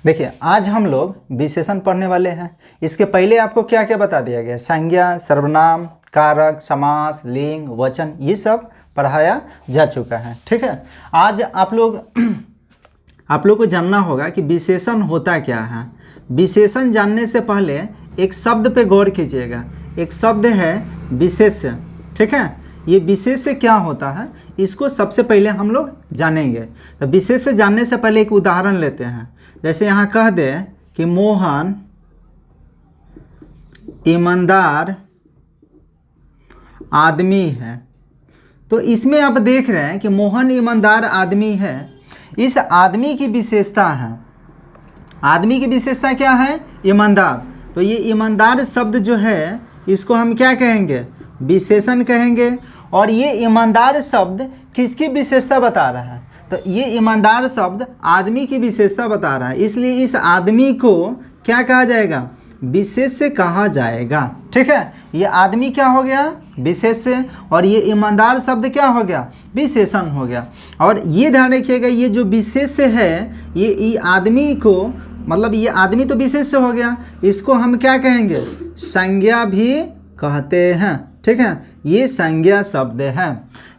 देखिए आज हम लोग विशेषण पढ़ने वाले हैं। इसके पहले आपको क्या क्या बता दिया गया, संज्ञा, सर्वनाम, कारक, समास, लिंग, वचन, ये सब पढ़ाया जा चुका है। ठीक है, आज आप लोग को जानना होगा कि विशेषण होता क्या है। विशेषण जानने से पहले एक शब्द पे गौर कीजिएगा। एक शब्द है विशेष्य। ठीक है, ये विशेष्य क्या होता है इसको सबसे पहले हम लोग जानेंगे। तो विशेष्य जानने से पहले एक उदाहरण लेते हैं। जैसे यहाँ कह दे कि मोहन ईमानदार आदमी है, तो इसमें आप देख रहे हैं कि मोहन ईमानदार आदमी है। इस आदमी की विशेषता है, आदमी की विशेषता क्या है, ईमानदार। तो ये ईमानदार शब्द जो है इसको हम क्या कहेंगे, विशेषण कहेंगे। और ये ईमानदार शब्द किसकी विशेषता बता रहा है, तो ये ईमानदार शब्द आदमी की विशेषता बता रहा है, इसलिए इस आदमी को क्या कहा जाएगा, विशेष्य कहा जाएगा। ठीक है, ये आदमी क्या हो गया, विशेष्य, और ये ईमानदार शब्द क्या हो गया, विशेषण हो गया। और ये ध्यान रखिएगा, ये जो विशेष्य है ये आदमी को, मतलब ये आदमी तो विशेष्य हो गया, इसको हम क्या कहेंगे, संज्ञा भी कहते हैं। ठीक है, ये संज्ञा शब्द है।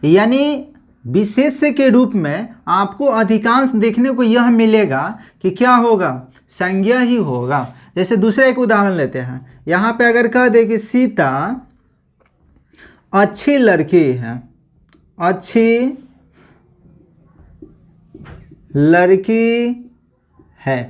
यानी विशेष्य के रूप में आपको अधिकांश देखने को यह मिलेगा कि क्या होगा, संज्ञा ही होगा। जैसे दूसरा एक उदाहरण लेते हैं। यहाँ पे अगर कह दे कि सीता अच्छी लड़की है, अच्छी लड़की है,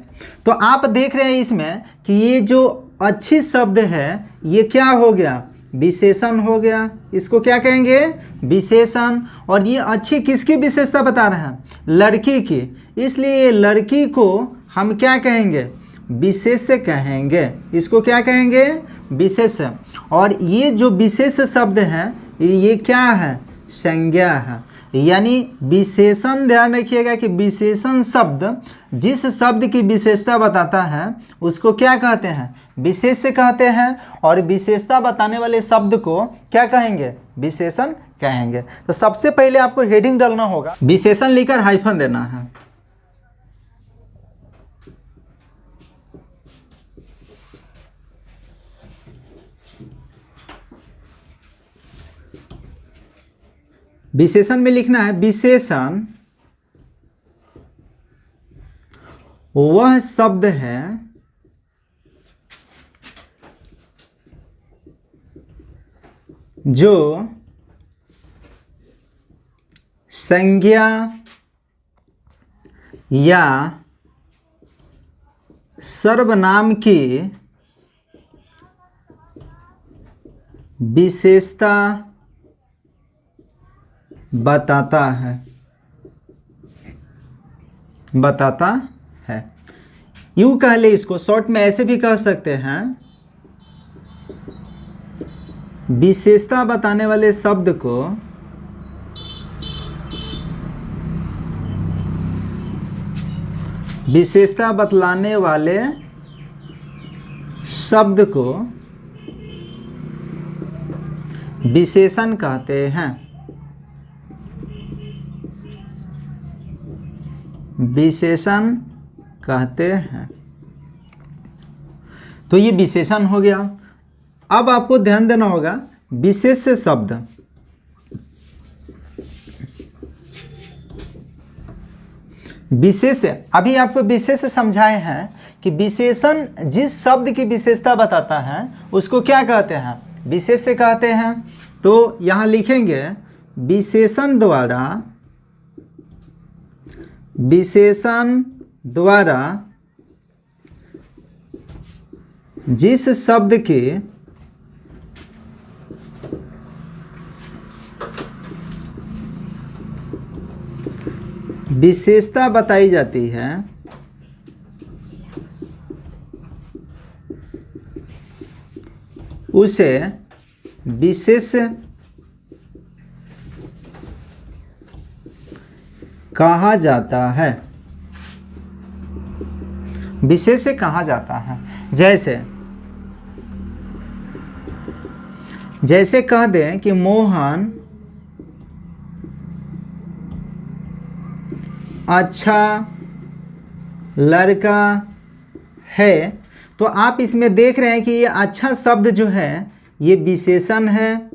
तो आप देख रहे हैं इसमें कि ये जो अच्छी शब्द है ये क्या हो गया, विशेषण हो गया। इसको क्या कहेंगे, विशेषण। और ये अच्छी किसकी विशेषता बता रहे हैं, लड़की की, इसलिए लड़की को हम क्या कहेंगे, विशेष्य कहेंगे। इसको क्या कहेंगे, विशेष्य। और ये जो विशेष शब्द है ये क्या है, संज्ञा है। यानी विशेषण, ध्यान रखिएगा कि विशेषण शब्द जिस शब्द की विशेषता बताता है उसको क्या कहते हैं, विशेष्य कहते हैं। और विशेषता बताने वाले शब्द को क्या कहेंगे, विशेषण कहेंगे। तो सबसे पहले आपको हेडिंग डालना होगा, विशेषण लिखकर हाइफन देना है। विशेषण में लिखना है, विशेषण वह शब्द है जो संज्ञा या सर्वनाम की विशेषता बताता है, यूं कह ले, इसको शॉर्ट में ऐसे भी कह सकते हैं, विशेषता बताने वाले शब्द को विशेषता बतलाने वाले शब्द को विशेषण कहते हैं, विशेषण कहते हैं। तो ये विशेषण हो गया। अब आपको ध्यान देना होगा, विशेष शब्द, विशेष, अभी आपको विशेष समझाए हैं कि विशेषण जिस शब्द की विशेषता बताता है उसको क्या कहते हैं, विशेष कहते हैं। तो यहाँ लिखेंगे, विशेषण द्वारा जिस शब्द की विशेषता बताई जाती है उसे विशेष कहा जाता है, विशेष कहा जाता है। जैसे कह दें कि मोहन अच्छा लड़का है, तो आप इसमें देख रहे हैं कि ये अच्छा शब्द जो है ये विशेषण है,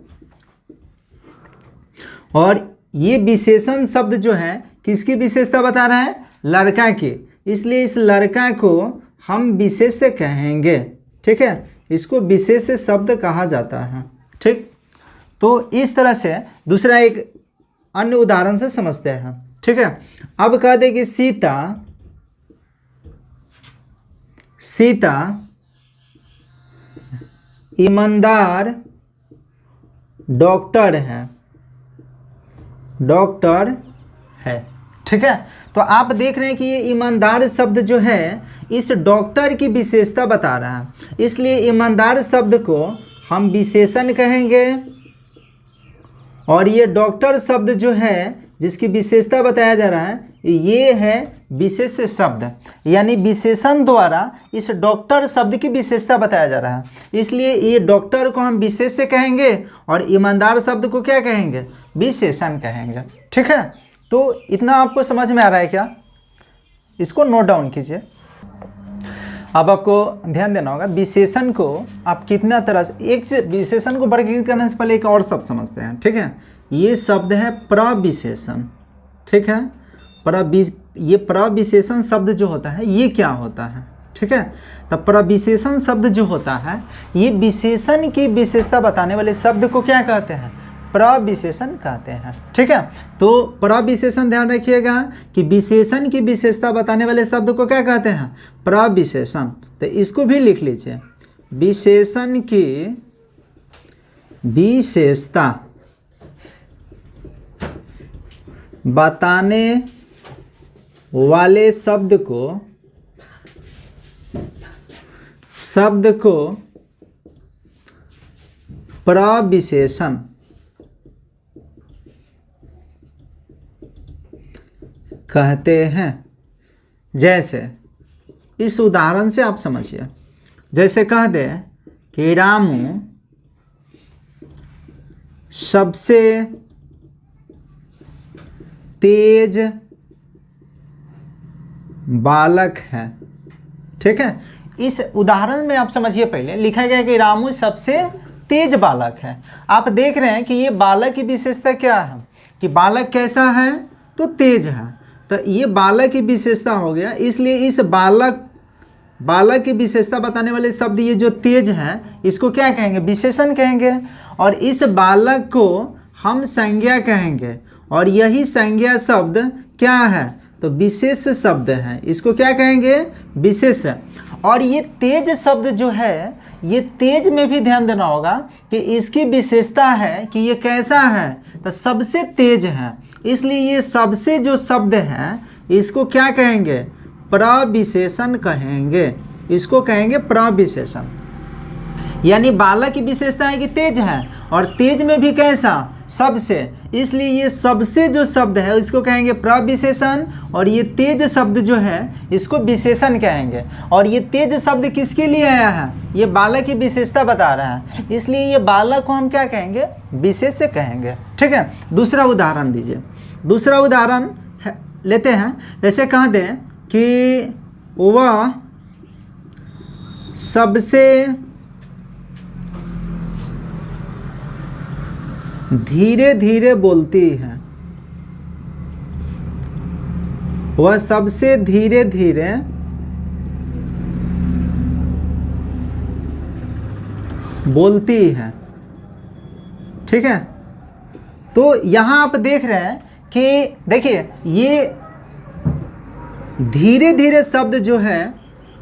और ये विशेषण शब्द जो है किसकी विशेषता बता रहा है? लड़का की। इसलिए इस लड़का को हम विशेष कहेंगे। ठीक है, इसको विशेष शब्द कहा जाता है। ठीक, तो इस तरह से दूसरा एक अन्य उदाहरण से समझते हैं। ठीक है, अब कह दे कि सीता ईमानदार डॉक्टर है। ठीक है, तो आप देख रहे हैं कि ये ईमानदार शब्द जो है इस डॉक्टर की विशेषता बता रहा है, इसलिए ईमानदार शब्द को हम विशेषण कहेंगे, और ये डॉक्टर शब्द जो है जिसकी विशेषता बताया जा रहा है ये है विशेष शब्द, यानी विशेषण द्वारा इस डॉक्टर शब्द की विशेषता बताया जा रहा है, इसलिए ये डॉक्टर को हम विशेष से कहेंगे और ईमानदार शब्द को क्या कहेंगे? विशेषण कहेंगे। ठीक है, तो इतना आपको समझ में आ रहा है क्या? इसको नोट डाउन कीजिए। अब आपको ध्यान देना होगा विशेषण को आप कितना तरह से, एक से विशेषण को वर्गीकृत करने से पहले एक और शब्द समझते हैं। ठीक है, ये शब्द है प्रविशेषण। ठीक है, ये प्रविशेषण शब्द जो होता है ये क्या होता है? ठीक है, तो प्रविशेषण शब्द जो होता है ये विशेषण की विशेषता बताने वाले शब्द को क्या कहते हैं? प्रविशेषण कहते हैं। ठीक है, तो प्रविशेषण ध्यान रखिएगा कि विशेषण की विशेषता बताने वाले शब्द को क्या कहते हैं? प्रविशेषण। तो इसको भी लिख लीजिए, विशेषण की विशेषता बताने वाले शब्द को प्रविशेषण कहते हैं। जैसे इस उदाहरण से आप समझिए, जैसे कह दे कि रामू सबसे तेज बालक है। ठीक है, इस उदाहरण में आप समझिए, पहले लिखा गया कि रामू सबसे तेज बालक है। आप देख रहे हैं कि ये बालक की विशेषता क्या है कि बालक कैसा है? तो तेज है। तो ये बालक की विशेषता हो गया, इसलिए इस बालक की विशेषता बताने वाले शब्द ये जो तेज है इसको क्या कहेंगे? विशेषण कहेंगे, और इस बालक को हम संज्ञा कहेंगे, और यही संज्ञा शब्द क्या है? तो विशेष शब्द है, इसको क्या कहेंगे? विशेष। और ये तेज शब्द जो है ये तेज में भी ध्यान देना होगा कि इसकी विशेषता है कि ये कैसा है? तो सबसे तेज है, इसलिए ये सबसे जो शब्द है इसको क्या कहेंगे? प्रविशेषण कहेंगे। इसको कहेंगे प्रविशेषण। यानी बालक की विशेषता है कि तेज है, और तेज में भी कैसा? सबसे, इसलिए ये सबसे जो शब्द है इसको कहेंगे प्रविशेषण, और ये तेज शब्द जो है इसको विशेषण कहेंगे। और ये तेज शब्द किसके लिए आया है? ये बालक की विशेषता बता रहा है, इसलिए ये बालक को हम क्या कहेंगे? विशेष से कहेंगे। ठीक है, दूसरा उदाहरण दीजिए। दूसरा उदाहरण लेते हैं, जैसे कह दें कि वह सबसे धीरे धीरे बोलती है। वह सबसे धीरे धीरे बोलती है। ठीक है, तो यहां आप देख रहे हैं कि देखिए ये धीरे धीरे शब्द जो है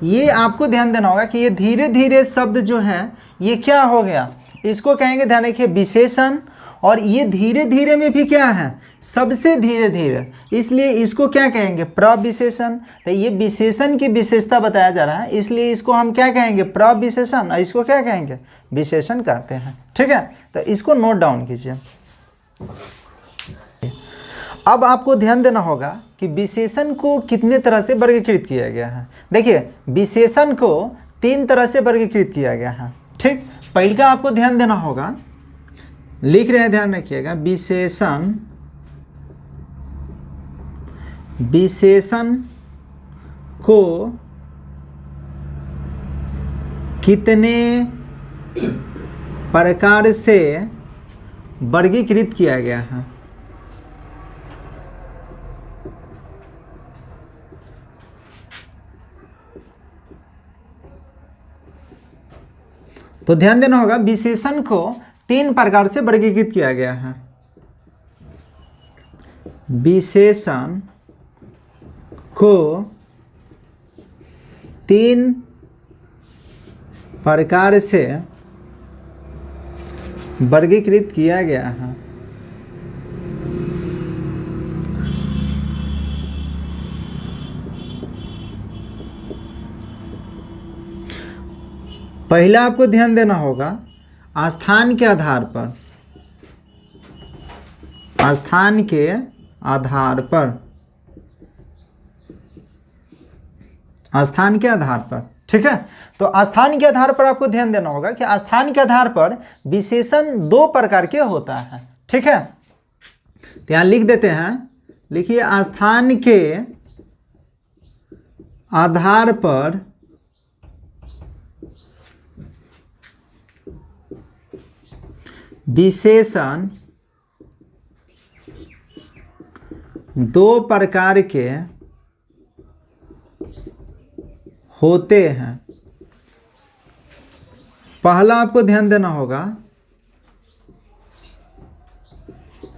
ये आपको ध्यान देना होगा कि ये धीरे धीरे शब्द जो है ये क्या हो गया? इसको कहेंगे, ध्यान रखिए, विशेषण। और ये धीरे धीरे में भी क्या है? सबसे धीरे धीरे, इसलिए इसको क्या कहेंगे? प्रविशेषण। तो ये विशेषण की विशेषता बताया जा रहा है, इसलिए इसको हम क्या कहेंगे? प्रविशेषण। और इसको क्या कहेंगे? विशेषण कहते हैं। ठीक है, तो इसको नोट डाउन कीजिए। अब आपको ध्यान देना होगा कि विशेषण को कितने तरह से वर्गीकृत किया गया है। देखिए, विशेषण को 3 तरह से वर्गीकृत किया गया है। ठीक, पहले का आपको ध्यान देना होगा, लिख रहे हैं, ध्यान रखिएगा। विशेषण को कितने प्रकार से वर्गीकृत किया गया है। तो ध्यान देना होगा, विशेषण को 3 प्रकार से वर्गीकृत किया गया है। विशेषण को 3 प्रकार से वर्गीकृत किया गया है। पहला आपको ध्यान देना होगा, स्थान के आधार पर, स्थान के आधार पर, स्थान के आधार पर, ठीक है। तो स्थान के आधार पर आपको ध्यान देना होगा कि स्थान के आधार पर विशेषण 2 प्रकार के होता है, ठीक है। तो यहाँ लिख देते हैं, लिखिए स्थान के आधार पर विशेषण 2 प्रकार के होते हैं। पहला आपको ध्यान देना होगा,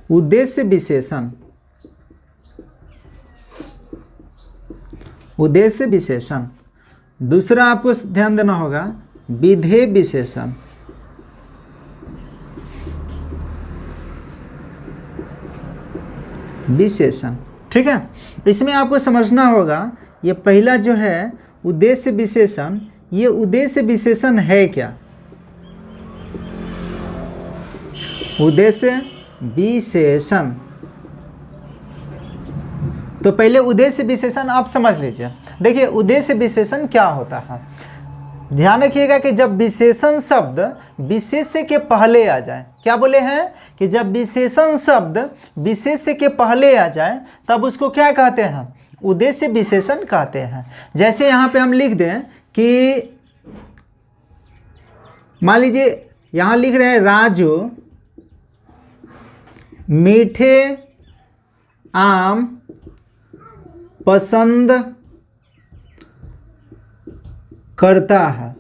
उद्देश्य विशेषण, उद्देश्य विशेषण। दूसरा आपको ध्यान देना होगा, विधेय विशेषण, विशेषण, ठीक है। इसमें आपको समझना होगा, ये पहला जो है उद्देश्य विशेषण, ये उद्देश्य विशेषण है क्या? उद्देश्य विशेषण। तो पहले उद्देश्य विशेषण आप समझ लीजिए। देखिए उद्देश्य विशेषण क्या होता है, ध्यान रखिएगा कि जब विशेषण शब्द विशेष्य के पहले आ जाए, क्या बोले हैं कि जब विशेषण शब्द विशेष्य के पहले आ जाए तब उसको क्या कहते हैं? उद्देश्य विशेषण कहते हैं। जैसे यहाँ पे हम लिख दें कि मान लीजिए यहाँ लिख रहे हैं राजू मीठे आम पसंद करता है,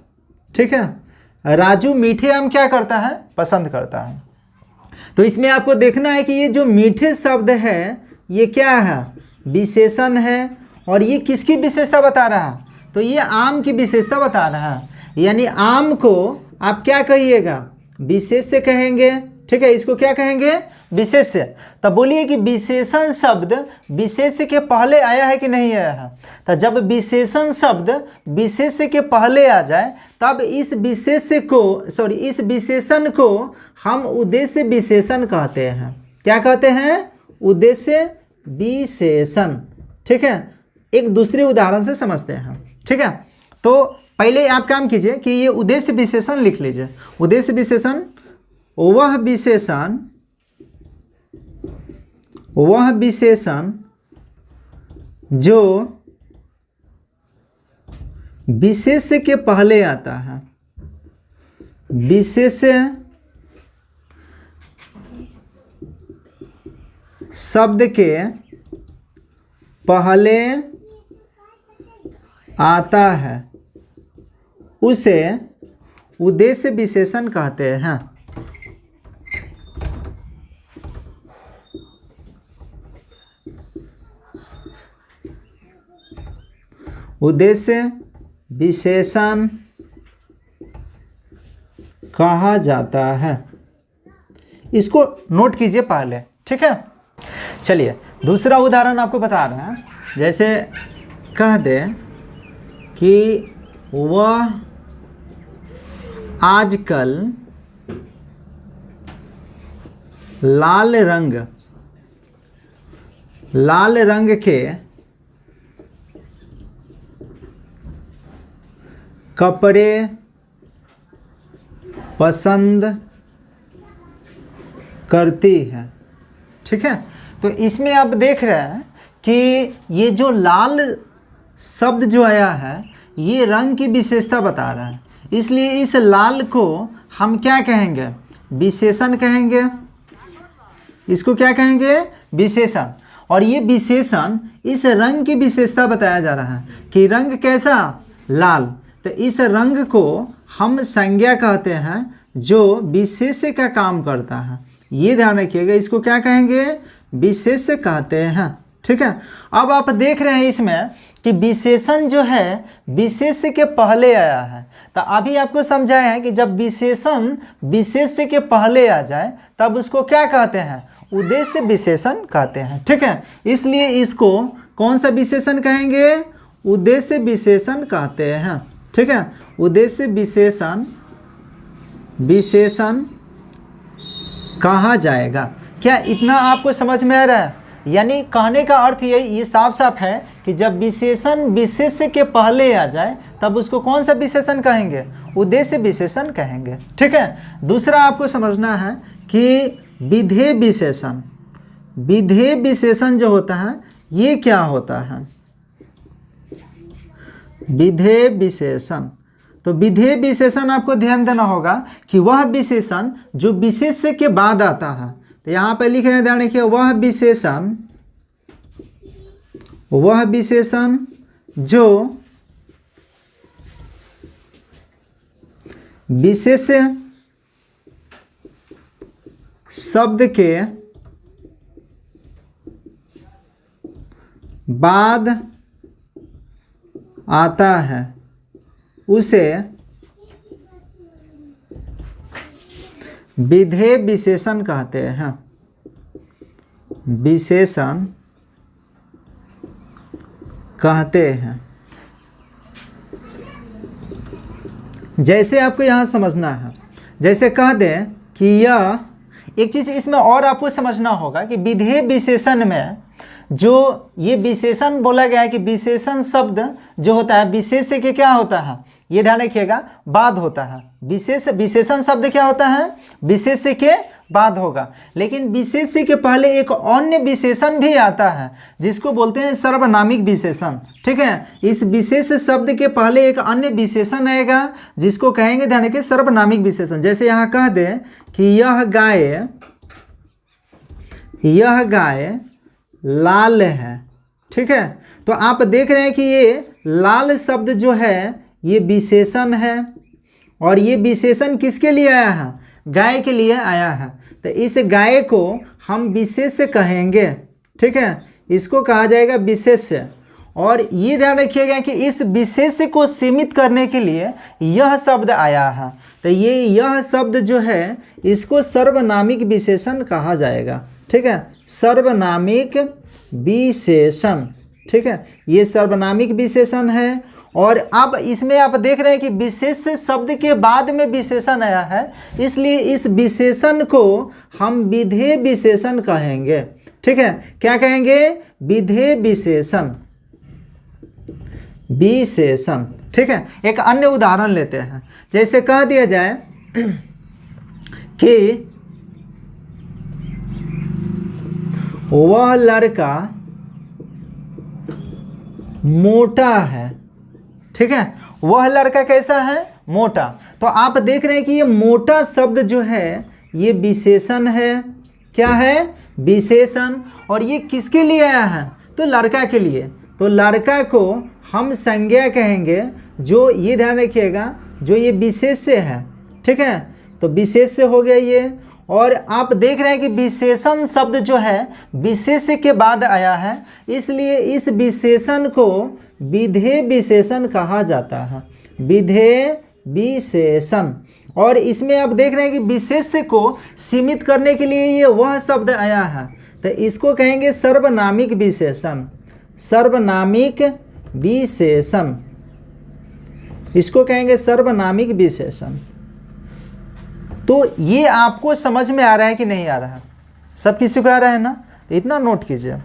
ठीक है। राजू मीठे आम क्या करता है? पसंद करता है। तो इसमें आपको देखना है कि ये जो मीठे शब्द है ये क्या है? विशेषण है। और ये किसकी विशेषता बता रहा है? तो ये आम की विशेषता बता रहा है। यानी आम को आप क्या कहिएगा? विशेष्य कहेंगे, ठीक है। इसको क्या कहेंगे? विशेष्य। तब बोलिए कि विशेषण शब्द विशेष्य के पहले आया है कि नहीं आया है? तो जब विशेषण शब्द विशेष्य के पहले आ जाए तब इस विशेष्य को इस विशेषण को हम उद्देश्य विशेषण कहते हैं। क्या कहते हैं? उद्देश्य विशेषण, ठीक है। एक दूसरे उदाहरण से समझते हैं, ठीक है। तो पहले आप काम कीजिए कि ये उद्देश्य विशेषण लिख लीजिए। उद्देश्य विशेषण वह विशेषण जो विशेष्य के पहले आता है। विशेष्य शब्द के पहले आता है उसे उद्देश्य विशेषण कहते हैं। उद्देश्य विशेषण कहा जाता है। इसको नोट कीजिए पहले, ठीक है। चलिए दूसरा उदाहरण आपको बता रहे हैं। जैसे कह दे कि वह आजकल लाल रंग के कपड़े पसंद करती है, ठीक है। तो इसमें आप देख रहे हैं कि ये जो लाल शब्द जो आया है ये रंग की विशेषता बता रहा है। इसलिए इस लाल को हम क्या कहेंगे? विशेषण कहेंगे। इसको क्या कहेंगे? विशेषण। और ये विशेषण इस रंग की विशेषता बताया जा रहा है कि रंग कैसा? लाल। तो इस रंग को हम संज्ञा कहते हैं जो विशेष्य का काम करता है। ये ध्यान रखिएगा, इसको क्या कहेंगे? विशेष्य कहते हैं। ठीक है। अब आप देख रहे हैं इसमें कि विशेषण जो है विशेष्य के पहले आया है। तो अभी आपको समझाया है कि जब विशेषण विशेष्य के पहले आ जाए तब उसको क्या कहते हैं? उद्देश्य विशेषण कहते हैं। ठीक है। इसलिए इसको कौन सा विशेषण कहेंगे? उद्देश्य विशेषण कहते हैं। ठीक है। उद्देश्य विशेषण कहा जाएगा। क्या इतना आपको समझ में आ रहा है? यानी कहने का अर्थ ये साफ साफ है कि जब विशेषण विशेष्य के पहले आ जाए तब उसको कौन सा विशेषण कहेंगे? उद्देश्य विशेषण कहेंगे। ठीक है। दूसरा आपको समझना है कि विधेय विशेषण। विधेय विशेषण जो होता है ये क्या होता है? विधेय विशेषण। तो विधेय विशेषण आपको ध्यान देना होगा कि वह विशेषण जो विशेष्य के बाद आता है। तो यहाँ पे लिख रहे हैं, ध्यान रखिए, वह विशेषण जो विशेष्य शब्द के बाद आता है उसे विधेय विशेषण कहते हैं। विशेषण कहते हैं। जैसे आपको यहाँ समझना है, जैसे कह दें कि यह एक चीज़ इसमें और आपको समझना होगा कि विधेय विशेषण में जो ये विशेषण बोला गया है कि विशेषण शब्द जो होता है विशेष्य के क्या होता है? ये ध्यान रखिएगा, बाद होता है। विशेषण शब्द क्या होता है? विशेष्य के बाद होगा। लेकिन विशेष्य के पहले एक अन्य विशेषण भी आता है जिसको बोलते हैं सर्वनामिक विशेषण। ठीक है। इस विशेष शब्द के पहले एक अन्य विशेषण आएगा जिसको कहेंगे, ध्यान रखिए, सर्वनामिक विशेषण। जैसे यहाँ कह दें कि यह गाय लाल है। ठीक है। तो आप देख रहे हैं कि ये लाल शब्द जो है ये विशेषण है और ये विशेषण किसके लिए आया है? गाय के लिए आया है। तो इस गाय को हम विशेष्य कहेंगे। ठीक है। इसको कहा जाएगा विशेष्य। और ये ध्यान रखिएगा कि इस विशेष्य को सीमित करने के लिए यह शब्द आया है। तो यह शब्द जो है इसको सर्वनामिक विशेषण कहा जाएगा। ठीक है। सर्वनामिक विशेषण। ठीक है। ये सर्वनामिक विशेषण है। और अब इसमें आप देख रहे हैं कि विशेष शब्द के बाद में विशेषण आया है, इसलिए इस विशेषण को हम विधेय विशेषण कहेंगे। ठीक है। क्या कहेंगे? विधेय विशेषण। विशेषण। ठीक है। एक अन्य उदाहरण लेते हैं। जैसे कह दिया जाए कि वह लड़का मोटा है। ठीक है। वह लड़का कैसा है? मोटा। तो आप देख रहे हैं कि ये मोटा शब्द जो है ये विशेषण है। क्या है? विशेषण। और ये किसके लिए आया है? तो लड़का के लिए। तो लड़का को हम संज्ञा कहेंगे, जो ये ध्यान रखिएगा जो ये विशेष्य है। ठीक है। तो विशेष्य हो गया ये। और आप देख रहे हैं कि विशेषण शब्द जो है विशेष्य के बाद आया है, इसलिए इस विशेषण को विधेय विशेषण कहा जाता है। विधेय विशेषण। और इसमें आप देख रहे हैं कि विशेष्य को सीमित करने के लिए ये वह शब्द आया है, तो इसको कहेंगे सर्वनामिक विशेषण। सर्वनामिक विशेषण, इसको कहेंगे सर्वनामिक विशेषण। तो ये आपको समझ में आ रहा है कि नहीं आ रहा है? सब किसी को आ रहा है ना? इतना नोट कीजिए।